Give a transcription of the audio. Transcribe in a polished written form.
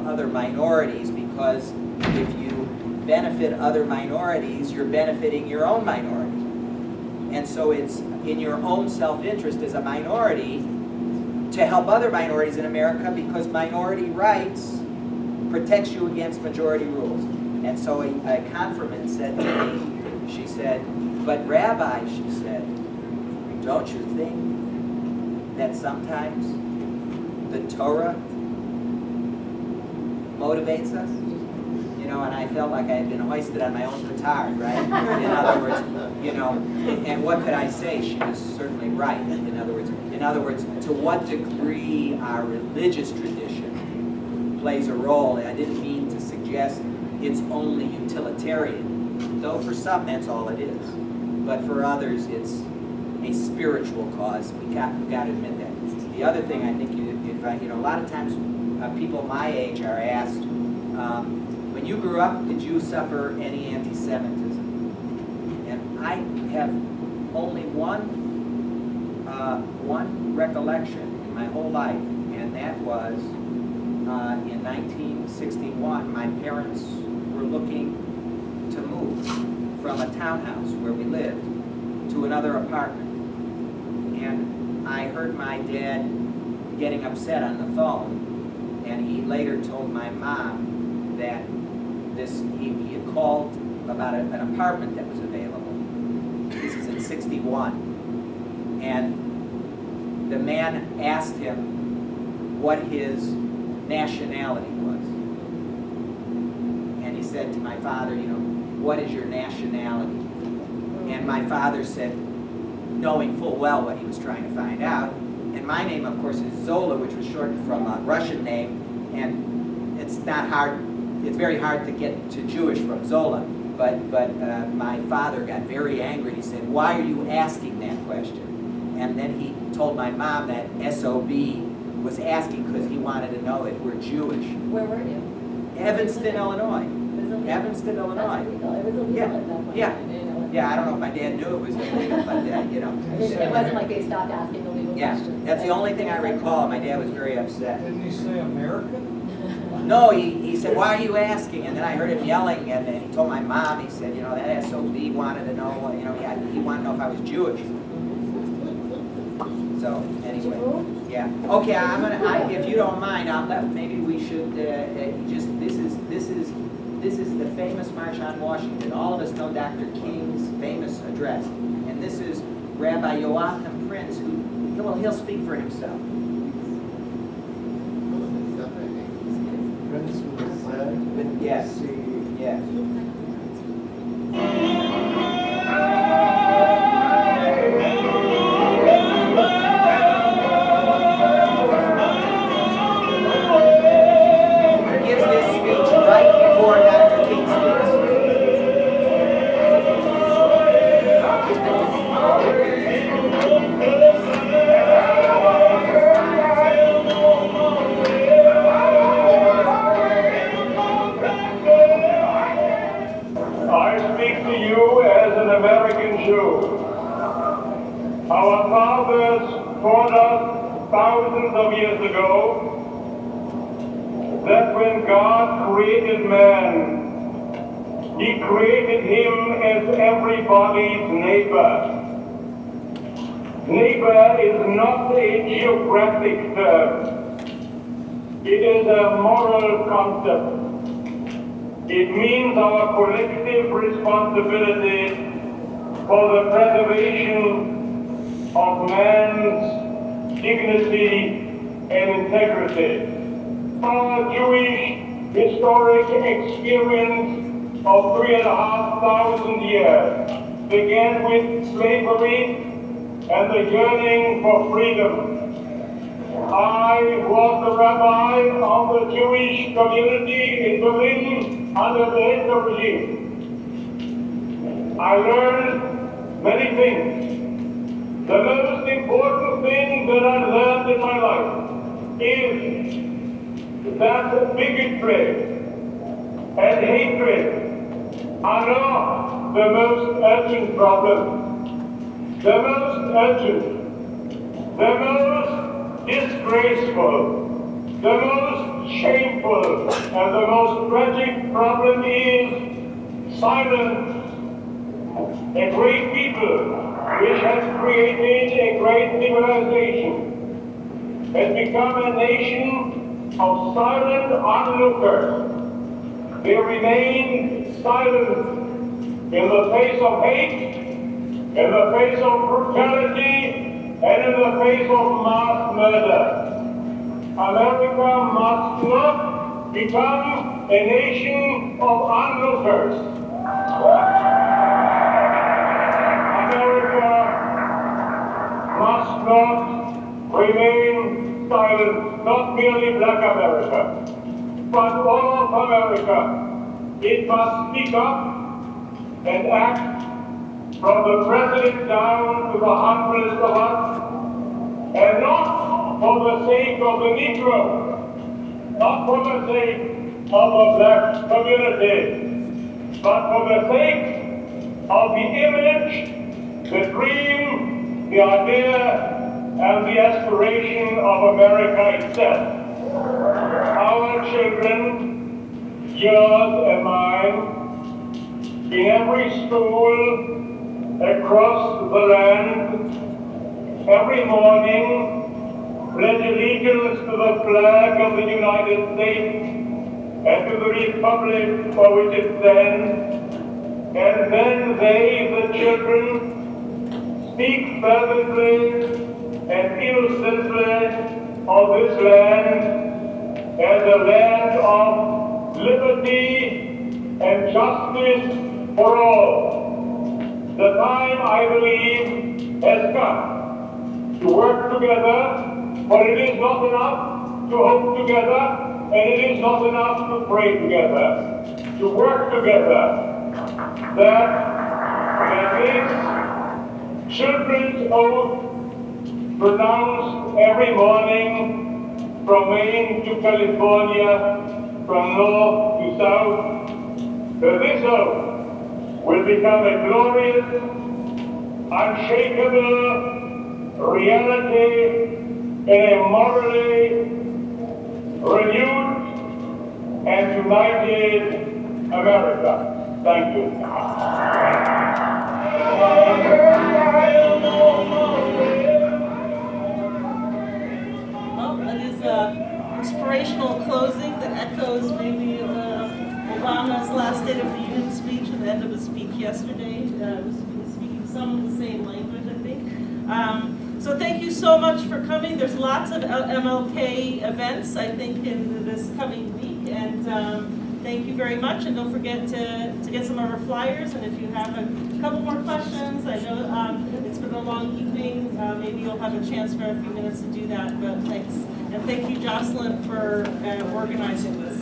other minorities, because if you benefit other minorities, you're benefiting your own minority. And so it's in your own self-interest as a minority to help other minorities in America, because minority rights protects you against majority rules. And so a confirmant said to me, she said, "But Rabbi," she said, "don't you think that sometimes the Torah motivates us?" You know, and I felt like I had been hoisted on my own petard, right? In other words, you know, and what could I say? She was certainly right. In other words, to what degree our religious tradition plays a role. And I didn't mean to suggest it's only utilitarian, though for some that's all it is. But for others, it's a spiritual cause. We got to admit that. The other thing I think, a lot of times people my age are asked, when you grew up, did you suffer any anti-Semitism? And I have only one recollection in my whole life, and that was in 1961. My parents were looking to move from a townhouse where we lived to another apartment. And I heard my dad getting upset on the phone, and he later told my mom that he had called about an apartment that was available. This is in 61. And the man asked him what his nationality was. And he said to my father, "What is your nationality?" And my father said, knowing full well what he was trying to find out, and my name, of course, is Zola, which was shortened from a Russian name, and it's very hard to get to Jewish from Zola, but my father got very angry. He said, "Why are you asking that question?" And then he told my mom that SOB was asking because he wanted to know if we're Jewish. Where were you? Evanston, Illinois. Evanston, Illinois. That's illegal. It was illegal at that point. Yeah. Yeah, I don't know if my dad knew it was illegal, but It wasn't like they stopped asking illegal questions. That's the only thing I recall. My dad was very upset. Didn't he say American? No, he said, "Why are you asking?" And then I heard him yelling, and then he told my mom, he said, that SOB wanted to know, he wanted to know if I was Jewish. So, anyway, yeah. Okay, if you don't mind, maybe we should this is the famous March on Washington. All of us know Dr. King's famous address. And this is Rabbi Joachim Prince, he'll speak for himself. Prince was said. Yes. Yes. He gives this speech right before Dr. King speaks. Our fathers taught us thousands of years ago that when God created man, He created him as everybody's neighbor. Neighbor is not a geographic term. It is a moral concept. It means our collective responsibility for the preservation of man's dignity and integrity. Our Jewish historic experience of 3,500 years began with slavery and the yearning for freedom. I was the rabbi of the Jewish community in Berlin under the Hitler regime. I learned many things. The most important thing that I learned in my life is that bigotry and hatred are not the most urgent problem. The most urgent, the most disgraceful, the most shameful and the most tragic problem is silence. A great people which has created a great civilization has become a nation of silent onlookers. They remain silent in the face of hate, in the face of brutality, and in the face of mass murder. America must not become a nation of onlookers. America must not remain silent, not merely Black America, but all of America. It must speak up and act from the president down to the humblest of us, and not for the sake of the Negro, not for the sake of the Black community, but for the sake of the image, the dream, the idea, and the aspiration of America itself. Our children, yours and mine, in every school across the land, every morning, pledge allegiance to the flag of the United States and to the republic for which it stands, and then they, the children, speak fervently and innocently of this land as a land of liberty and justice for all. The time, I believe, has come to work together, but it is not enough to hope together, and it is not enough to pray together. To work together, that this children's oath pronounced every morning from Maine to California, from north to south, this oath will become a glorious, unshakable reality in a morally renewed and united America. Thank you. Well, that is an inspirational closing that echoes maybe Obama's last State of the Union speech at the end of his speech yesterday. Was speaking some of the same language, I think. So thank you so much for coming. There's lots of MLK events, I think, in this coming week. And thank you very much. And don't forget to get some of our flyers. And if you have a couple more questions, I know it's been a long evening. Maybe you'll have a chance for a few minutes to do that. But thanks. And thank you, Jocelyn, for organizing this.